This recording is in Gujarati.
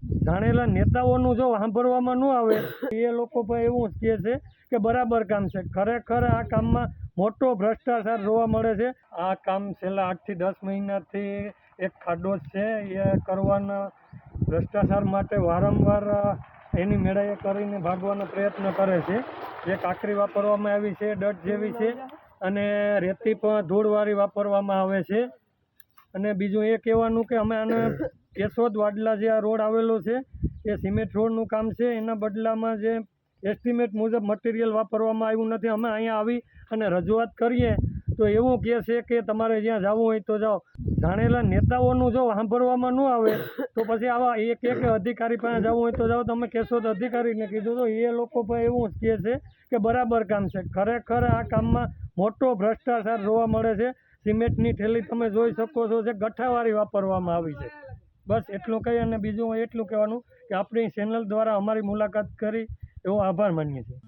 જાણેલા નેતાઓનું જો સાંભળવામાં ન આવે એ લોકો પણ એવું જ કહે છે કે બરાબર કામ છે. ખરેખર આ કામમાં મોટો ભ્રષ્ટાચાર જોવા મળે છે. આ કામ છેલ્લા 8 થી 10 મહિનાથી એક ખાડો છે એ કરવાના ભ્રષ્ટાચાર માટે વારંવાર એની મેળાએ કરીને ભાગવાનો પ્રયત્ન કરે છે. એક આખરી વાપરવામાં આવી છે, ડટ જેવી છે, અને રેતી પણ ધૂળવાળી વાપરવામાં આવે છે. અને બીજું એ કહેવાનું કે અમે આને કેશોદ વાડલા જે આ રોડ આવેલો છે એ સિમેન્ટ રોડનું કામ છે, એના બદલામાં જે એસ્ટિમેટ મુજબ મટીરિયલ વાપરવામાં આવ્યું નથી. અમે અહીંયા આવી અને રજૂઆત કરીએ તો એવું કહે છે કે તમારે જ્યાં જવું હોય તો જાઓ. જાણેલા નેતાઓનું જો સાંભળવામાં ન આવે તો પછી આવા એક અધિકારી પાસે જવું હોય તો જાઓ. તમે કેશોદ અધિકારીને કીધું તો એ લોકો પણ એવું જ કહે છે કે બરાબર કામ છે. ખરેખર આ કામમાં મોટો ભ્રષ્ટાચાર જોવા મળે છે. સિમેન્ટની થેલી તમે જોઈ શકો છો જે ગઠ્ઠાવાળી વાપરવામાં આવી છે. બસ એટલું કહી અને બીજું એટલું કહેવાનું કે આપણી ચેનલ દ્વારા અમારી મુલાકાત કરી એવો આભાર માનીએ છીએ.